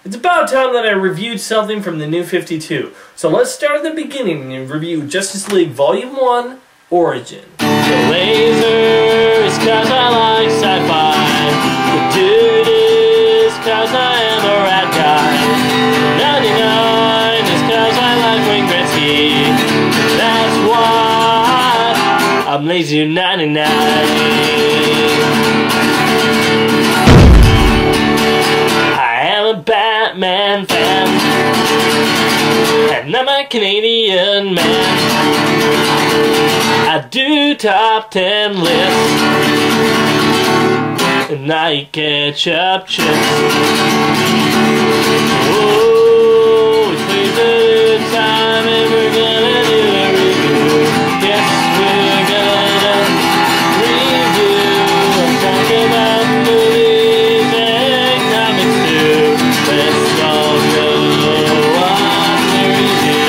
It's about time that I reviewed something from the New 52. So let's start at the beginning and review Justice League Volume 1, Origin. The lasers, cause I like sci-fi. The dude is cause I am a rat guy. 99 is cause I like Wayne Gretzky. That's why I'm lazy 99. Batman fan, and I'm a Canadian man. I do top 10 lists, and I eat ketchup chips. Oh, it's laser time, and we're gonna do a review. Yes, we're gonna review. I'm talking about movies and comics too. Let's all go on the review.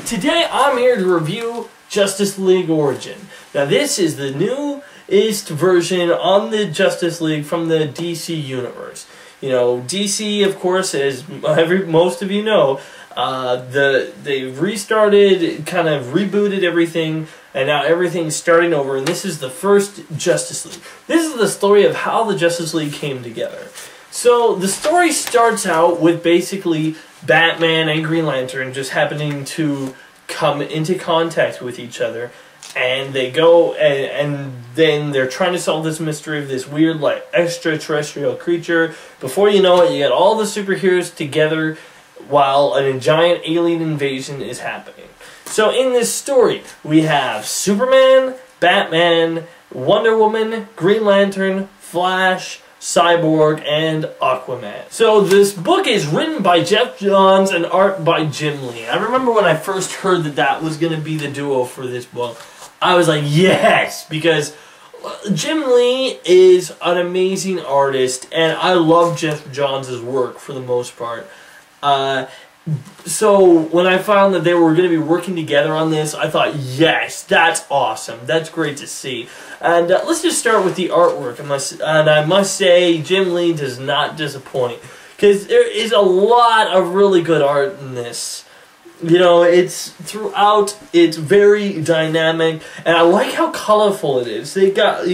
Today I'm here to review Justice League Origin. Now this is the newest version on the Justice League from the DC universe. You know, DC, of course, as most of you know, they restarted, kind of rebooted everything, and now everything's starting over, and this is the first Justice League. This is the story of how the Justice League came together. So the story starts out with basically Batman and Green Lantern just happening to come into contact with each other, and they go and then they're trying to solve this mystery of this weird, like, extraterrestrial creature. Before you know it, you get all the superheroes together while a giant alien invasion is happening. So in this story, we have Superman, Batman, Wonder Woman, Green Lantern, Flash, Cyborg, and Aquaman. So this book is written by Geoff Johns and art by Jim Lee. I remember when I first heard that that was going to be the duo for this book, I was like, yes! Because Jim Lee is an amazing artist, and I love Geoff Johns' work for the most part. So when I found that they were going to be working together on this, I thought, yes, that's awesome. That's great to see. And let's just start with the artwork. And I must say, Jim Lee does not disappoint, because there is a lot of really good art in this. You know, it's throughout. It's very dynamic, and I like how colorful it is. You got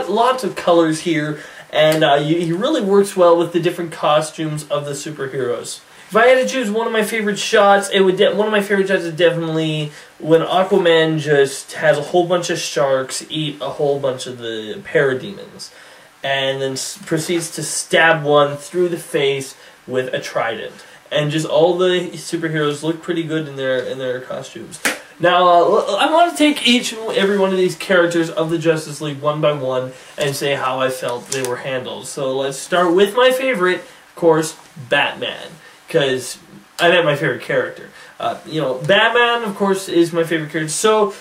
lots of colors here, and he really works well with the different costumes of the superheroes. If I had to choose one of my favorite shots, one of my favorite shots is definitely when Aquaman just has a whole bunch of sharks eat a whole bunch of the parademons, and then proceeds to stab one through the face with a trident. And just all the superheroes look pretty good in their costumes. Now, I want to take each and every one of these characters of the Justice League one by one and say how I felt they were handled. So let's start with my favorite, of course, Batman. Because I meant my favorite character. You know, Batman, of course, is my favorite character. So,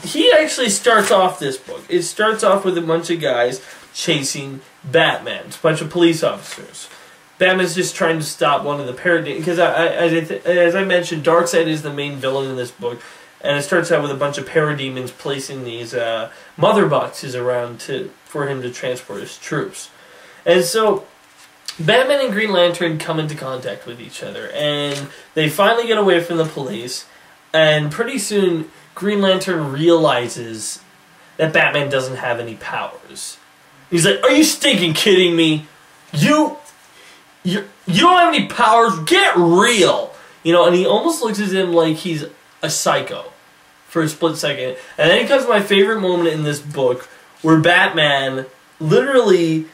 he actually starts off this book. It starts off with a bunch of guys chasing Batman. It's a bunch of police officers. Batman's just trying to stop one of the parademons. Because, as I mentioned, Darkseid is the main villain in this book. And it starts out with a bunch of parademons placing these mother boxes around for him to transport his troops. And so Batman and Green Lantern come into contact with each other, and they finally get away from the police, and pretty soon Green Lantern realizes that Batman doesn't have any powers. He's like, "Are you stinking kidding me? You don't have any powers? Get real!" You know, and he almost looks at him like he's a psycho for a split second. And then comes my favorite moment in this book, where Batman literally,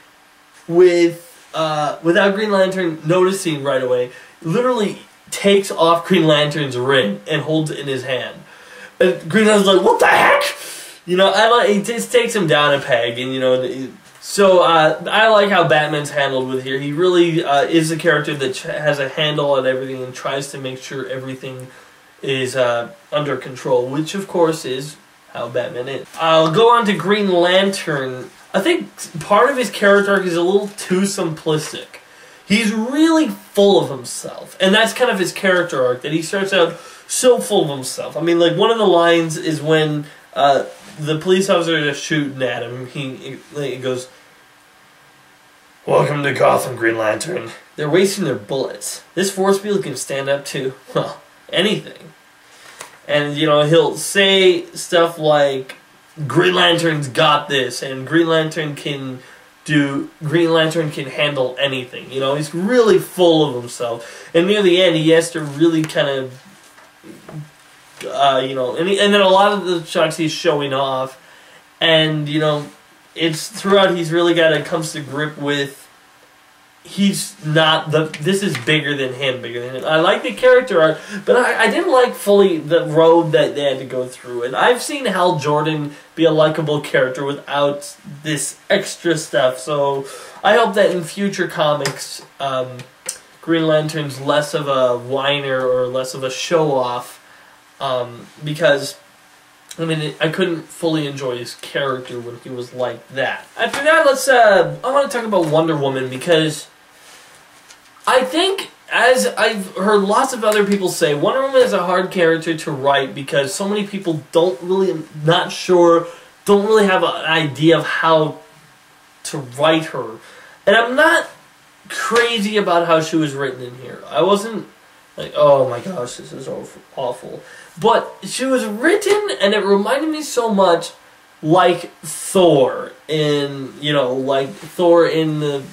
without Green Lantern noticing right away, literally takes off Green Lantern's ring and holds it in his hand. And Green Lantern's like, "What the heck?" You know, it just takes him down a peg, and you know, so I like how Batman's handled with here. He really is a character that has a handle on everything and tries to make sure everything is under control, which of course is how Batman is. I'll go on to Green Lantern. I think part of his character arc is a little too simplistic. He's really full of himself, and that's kind of his character arc, that he starts out so full of himself. I mean, like, one of the lines is when the police officer is shooting at him. He goes, "Welcome to Gotham, Green Lantern." They're wasting their bullets. This force field can stand up to, well, anything. And, you know, he'll say stuff like, Green Lantern's got this, and Green Lantern can handle anything. You know, he's really full of himself. And near the end, he has to really kind of, you know, and then a lot of the shots he's showing off. And, you know, it's throughout he's really comes to grip with, he's not this is bigger than him. I like the character art, but I didn't like fully the road that they had to go through. And I've seen Hal Jordan be a likable character without this extra stuff. So I hope that in future comics, Green Lantern's less of a whiner or less of a show-off, because I mean, I couldn't fully enjoy his character when he was like that. After that, I want to talk about Wonder Woman, because I think, as I've heard lots of other people say, Wonder Woman is a hard character to write because so many people don't really have an idea of how to write her. And I'm not crazy about how she was written in here. I wasn't like, oh my gosh, this is awful. But she was written, and it reminded me so much like Thor in, you know, like Thor in the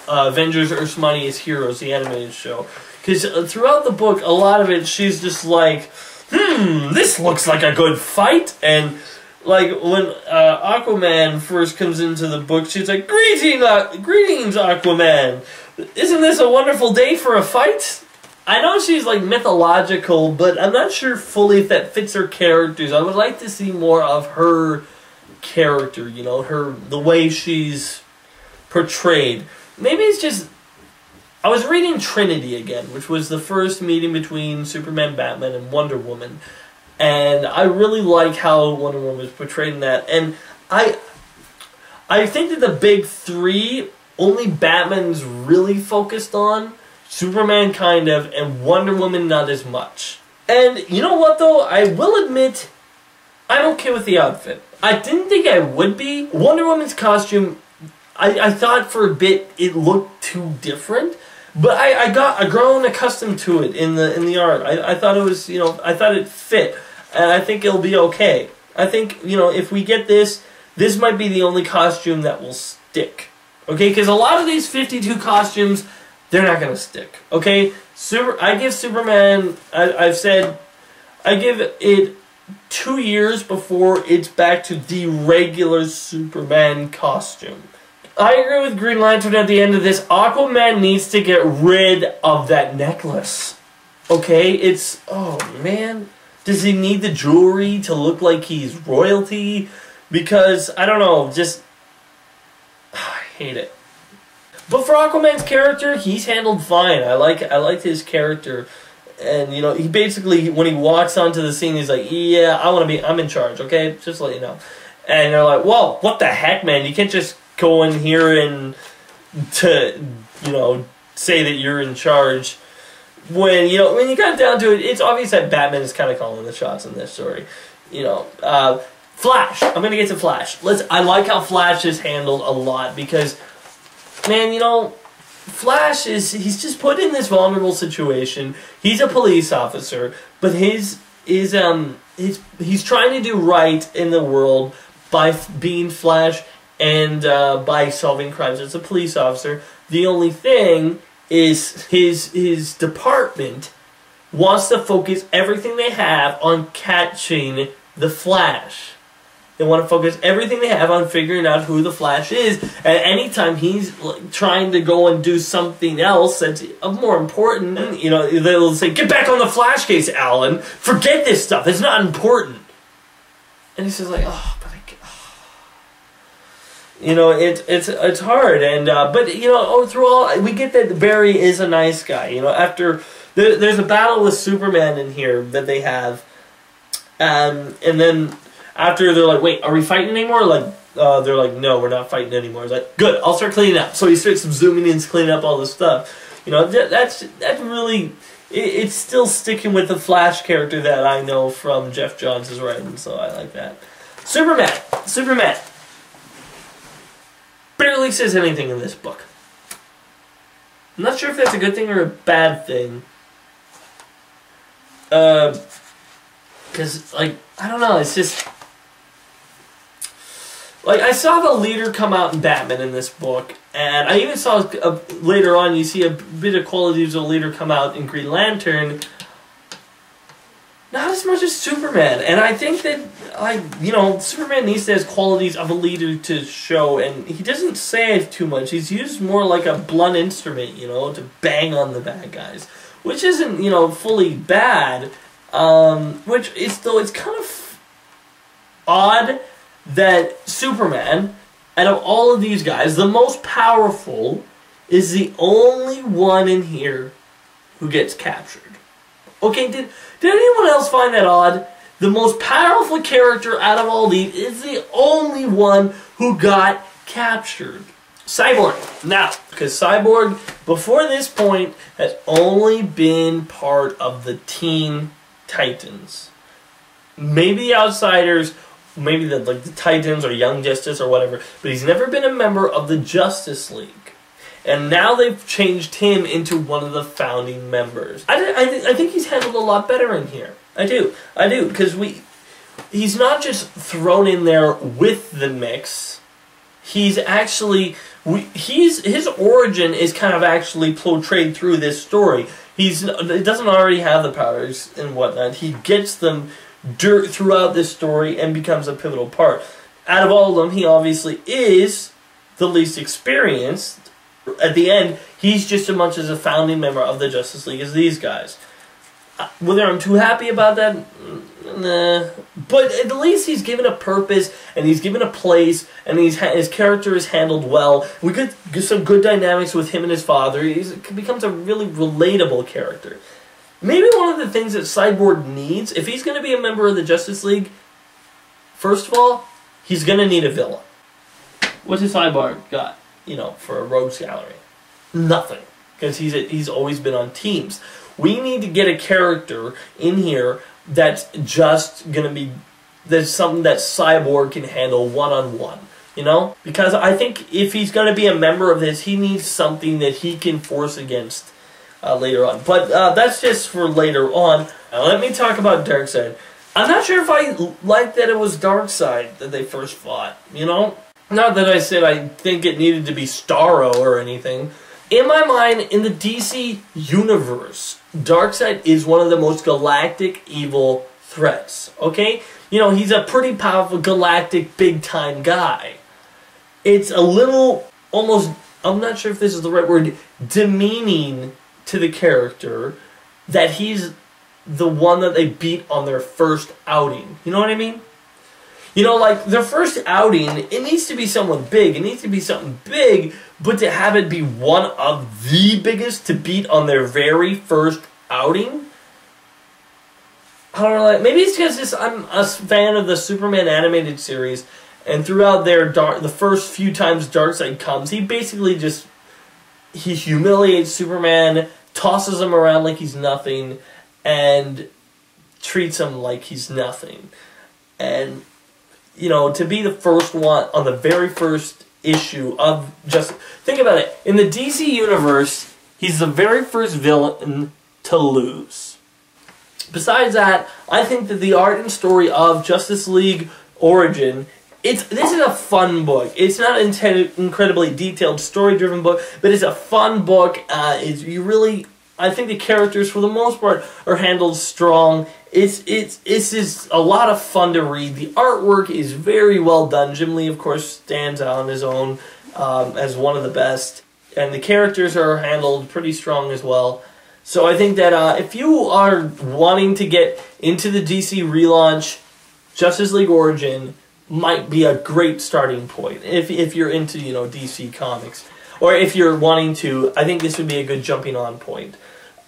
Avengers Earth's Mightiest Heroes, the animated show. Because throughout the book, a lot of it, she's just like, this looks like a good fight. And like when Aquaman first comes into the book, she's like, greetings, Aquaman. Isn't this a wonderful day for a fight? I know she's like mythological, but I'm not sure fully if that fits her characters. I would like to see more of her character, you know, the way she's portrayed. Maybe it's just, I was reading Trinity again, which was the first meeting between Superman, Batman, and Wonder Woman. And I really like how Wonder Woman was portrayed in that. And I think that the big three, only Batman's really focused on. Superman kind of, and Wonder Woman not as much. And you know what though, I will admit, I'm okay with the outfit. I didn't think I would be. Wonder Woman's costume, I thought for a bit it looked too different, but I grown accustomed to it in the art. I thought it was, you know, I thought it fit, and I think it'll be okay. I think, you know, if we get this might be the only costume that will stick. Okay, because a lot of these 52 costumes, they're not going to stick, okay? I give Superman, I've said, I give it 2 years before it's back to the regular Superman costume. I agree with Green Lantern at the end of this. Aquaman needs to get rid of that necklace, okay? It's, oh man, does he need the jewelry to look like he's royalty? Because, I don't know, just, I hate it. But for Aquaman's character, he's handled fine. I liked his character, and you know, he basically, when he walks onto the scene, he's like, "Yeah, I'm in charge, okay? Just to let you know." And they're like, "Well, what the heck, man? You can't just go in here and you know, say that you're in charge." When you know, when you got down to it, it's obvious that Batman is kind of calling the shots in this story. You know, Flash. I'm gonna get to Flash. I like how Flash is handled a lot because, man, you know, Flash he's just put in this vulnerable situation. He's a police officer, but he's trying to do right in the world by being Flash and by solving crimes as a police officer. The only thing is his department wants to focus everything they have on catching the Flash. They want to focus everything they have on figuring out who the Flash is. And anytime he's like, trying to go and do something else that's more important, you know, they'll say, "Get back on the Flash case, Alan. Forget this stuff. It's not important." And he's just like, "Oh, but you know, it's hard." And but you know, through all, we get that Barry is a nice guy. You know, after there's a battle with Superman in here that they have, and then. After they're like, "Wait, are we fighting anymore?" Like, they're like, "No, we're not fighting anymore." It's like, "Good, I'll start cleaning up." So he starts zooming in, cleaning up all this stuff. You know, that's really, it's still sticking with the Flash character that I know from Jeff Johns' writing. So I like that. Superman. Barely says anything in this book. I'm not sure if that's a good thing or a bad thing. Because, like, I don't know, it's just... Like, I saw the leader come out in Batman in this book, and I even saw, later on, you see a bit of qualities of the leader come out in Green Lantern. Not as much as Superman, and I think that, like, you know, Superman needs to have qualities of a leader to show, and he doesn't say it too much. He's used more like a blunt instrument, you know, to bang on the bad guys, which isn't, you know, fully bad, which is, though, it's kind of odd that Superman, out of all of these guys, the most powerful, is the only one in here who gets captured. Okay, did anyone else find that odd? The most powerful character out of all these is the only one who got captured. Cyborg. Now, because Cyborg, before this point, has only been part of the Teen Titans. Maybe the Outsiders, maybe the Titans or Young Justice or whatever, but he's never been a member of the Justice League. And now they've changed him into one of the founding members. I think he's handled a lot better in here. I do, because he's not just thrown in there with the mix. He's actually, his origin is kind of actually portrayed through this story. He doesn't already have the powers and whatnot. He gets them throughout this story and becomes a pivotal part. Out of all of them, he obviously is the least experienced. At the end, he's just as much as a founding member of the Justice League as these guys. Whether I'm too happy about that, nah. But at least he's given a purpose, and he's given a place, and his character is handled well. We get some good dynamics with him and his father. He becomes a really relatable character. Maybe one of the things that Cyborg needs, if he's going to be a member of the Justice League, first of all, he's going to need a villain. What's his Cyborg got? You know, for a rogues gallery. Nothing. Because he's always been on teams. We need to get a character in here that's just going to be... That's something that Cyborg can handle one-on-one. You know? Because I think if he's going to be a member of this, he needs something that he can force against later on. But that's just for later on. Now let me talk about Darkseid. I'm not sure if I like that it was Darkseid that they first fought. You know? Not that I said I think it needed to be Starro or anything. In my mind, in the DC universe, Darkseid is one of the most galactic evil threats. Okay? You know, he's a pretty powerful galactic big-time guy. It's a little, almost, I'm not sure if this is the right word, demeaning to the character that he's the one that they beat on their first outing. You know what I mean? You know, like, their first outing, it needs to be someone big. It needs to be something big, but to have it be one of the biggest to beat on their very first outing? I don't know, like, maybe it's because I'm a fan of the Superman animated series, and throughout the first few times Darkseid comes, he basically just, he humiliates Superman, tosses him around like he's nothing, and treats him like he's nothing. And... you know, to be the first one on the very first issue of just... Think about it. In the DC universe, he's the very first villain to lose. Besides that, I think that the art and story of Justice League Origin, this is a fun book. It's not an incredibly detailed, story-driven book, but it's a fun book. I think the characters, for the most part, are handled strong. It's just a lot of fun to read. The artwork is very well done. Jim Lee, of course, stands out on his own as one of the best. And the characters are handled pretty strong as well. So I think that if you are wanting to get into the DC relaunch, Justice League Origin might be a great starting point. If you're into, you know, DC Comics. Or if you're wanting to, I think this would be a good jumping on point.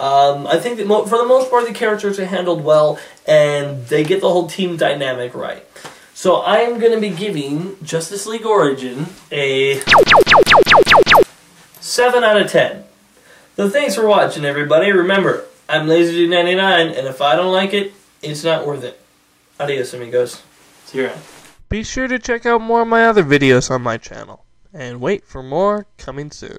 I think that for the most part the characters are handled well and they get the whole team dynamic right. So I am going to be giving Justice League Origin a 7 out of 10. So thanks for watching, everybody. Remember, I'm LazyDude99, and if I don't like it, it's not worth it. Adios, amigos. See you around. Be sure to check out more of my other videos on my channel, and wait for more coming soon.